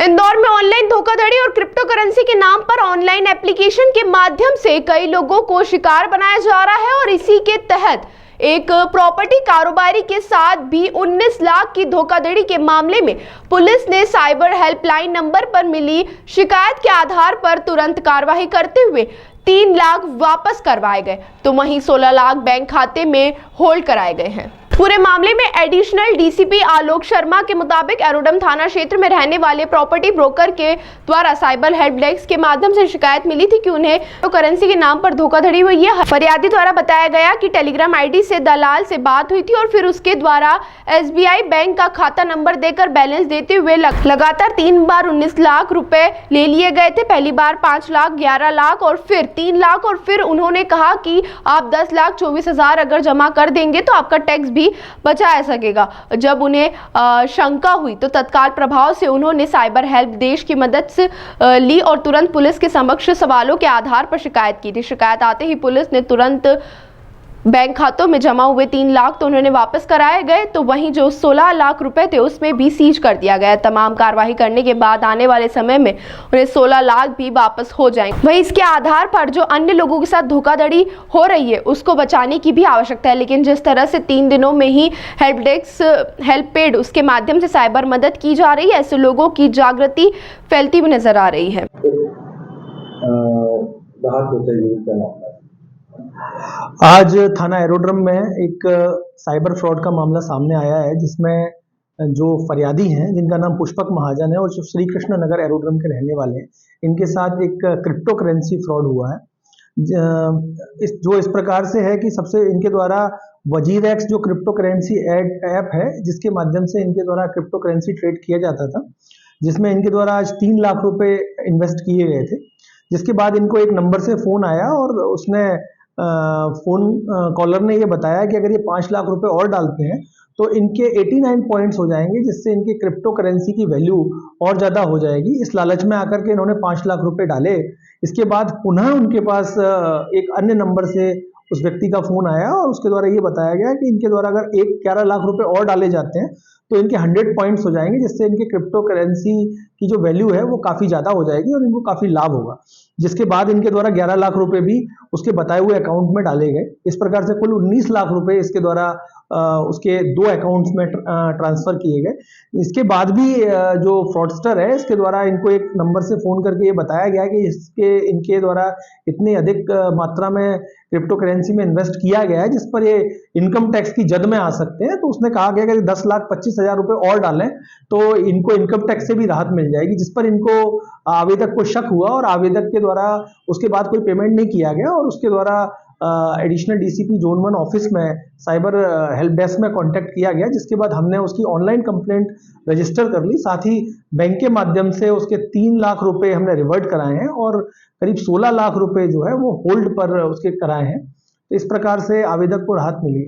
इंदौर में ऑनलाइन धोखाधड़ी और क्रिप्टो करेंसी के नाम पर ऑनलाइन एप्लीकेशन के माध्यम से कई लोगों को शिकार बनाया जा रहा है और इसी के तहत एक प्रॉपर्टी कारोबारी के साथ भी 19 लाख की धोखाधड़ी के मामले में पुलिस ने साइबर हेल्पलाइन नंबर पर मिली शिकायत के आधार पर तुरंत कार्रवाई करते हुए 3 लाख वापस करवाए गए, तो वहीं 16 लाख बैंक खाते में होल्ड कराए गए हैं। पूरे मामले में एडिशनल डीसीपी आलोक शर्मा के मुताबिक एरोडम थाना क्षेत्र में रहने वाले प्रॉपर्टी ब्रोकर के द्वारा साइबर हेल्प डेस्क के माध्यम से शिकायत मिली थी कि उन्हें तो करेंसी के नाम पर धोखाधड़ी हुई है। फरियादी द्वारा बताया गया कि टेलीग्राम आईडी से दलाल से बात हुई थी और फिर उसके द्वारा एसबीआई बैंक का खाता नंबर देकर बैलेंस देते हुए लगातार 3 बार 19 लाख रुपए ले लिए गए थे। पहली बार 5 लाख, 11 लाख और फिर 3 लाख और फिर उन्होंने कहा कि आप 10,24,000 अगर जमा कर देंगे तो आपका टैक्स भी बचा सकेगा। जब उन्हें शंका हुई तो तत्काल प्रभाव से उन्होंने साइबर हेल्प डेस्क की मदद से ली और तुरंत पुलिस के समक्ष सवालों के आधार पर शिकायत की थी। शिकायत आते ही पुलिस ने तुरंत बैंक खातों में जमा हुए 3 लाख तो उन्होंने वापस कराए गए, तो वहीं जो 16 लाख रुपए थे उसमें भी सीज कर दिया गया। तमाम कार्रवाई करने के बाद आने वाले समय में उन्हें 16 लाख भी वापस हो जाएंगे। वहीं इसके आधार पर जो अन्य लोगों के साथ धोखाधड़ी हो रही है उसको बचाने की भी आवश्यकता है। लेकिन जिस तरह से 3 दिनों में ही हेल्प डेस्क हेल्प पेड उसके माध्यम से साइबर मदद की जा रही है, ऐसे लोगों की जागृति फैलती हुई नजर आ रही है। आज थाना एरोड्रम में एक साइबर फ्रॉड का मामला सामने आया है, जिसमें जो फरियादी हैं जिनका नाम पुष्पक महाजन है और जो श्री कृष्ण नगर एरोड्रम के रहने वाले हैं, इनके साथ एक क्रिप्टो करेंसी फ्रॉड हुआ है। इस प्रकार से है कि सबसे इनके द्वारा वजीरएक्स जो क्रिप्टो करेंसी ऐप है, जिसके माध्यम से इनके द्वारा क्रिप्टो करेंसी ट्रेड किया जाता था, जिसमें इनके द्वारा आज 3 लाख रुपए इन्वेस्ट किए गए थे। जिसके बाद इनको एक नंबर से फ़ोन आया और उसने फ़ोन कॉलर ने ये बताया कि अगर ये 5 लाख रुपए और डालते हैं तो इनके 89 पॉइंट्स हो जाएंगे, जिससे इनके क्रिप्टो करेंसी की वैल्यू और ज़्यादा हो जाएगी। इस लालच में आकर के इन्होंने 5 लाख रुपए डाले। इसके बाद पुनः उनके पास एक अन्य नंबर से उस व्यक्ति का फ़ोन आया और उसके द्वारा ये बताया गया कि इनके द्वारा अगर 11 लाख रुपए और डाले जाते हैं तो इनके 100 पॉइंट्स हो जाएंगे, जिससे इनके क्रिप्टो करेंसी की जो वैल्यू है वो काफ़ी ज़्यादा हो जाएगी और इनको काफ़ी लाभ होगा। जिसके बाद इनके द्वारा 11 लाख रुपए भी उसके बताए हुए अकाउंट में डाले गए। इस प्रकार से कुल 19 लाख रुपए इसके द्वारा उसके 2 अकाउंट्स में ट्रांसफ़र किए गए। इसके बाद भी जो फ्रॉडस्टर है इसके द्वारा इनको एक नंबर से फ़ोन करके ये बताया गया कि इनके द्वारा इतनी अधिक मात्रा में क्रिप्टो करेंसी में इन्वेस्ट किया गया है जिस पर ये इनकम टैक्स की जद में आ सकते हैं। तो उसने कहा गया कि 10,25,000 रुपए और डालें तो इनको इनकम टैक्स से भी राहत मिल जाएगी, जिस पर इनको आवेदक को शक हुआ और आवेदक के द्वारा उसके बाद कोई पेमेंट नहीं किया गया और उसके द्वारा एडिशनल डीसीपी जोन 1 ऑफिस में साइबर हेल्प डेस्क में कांटेक्ट किया गया। जिसके बाद हमने उसकी ऑनलाइन कंप्लेंट रजिस्टर कर ली, साथ ही बैंक के माध्यम से उसके 3 लाख रुपए हमने रिवर्ट कराए हैं और करीब 16 लाख रुपए जो है वो होल्ड पर उसके कराए हैं। तो इस प्रकार से आवेदक को राहत मिली।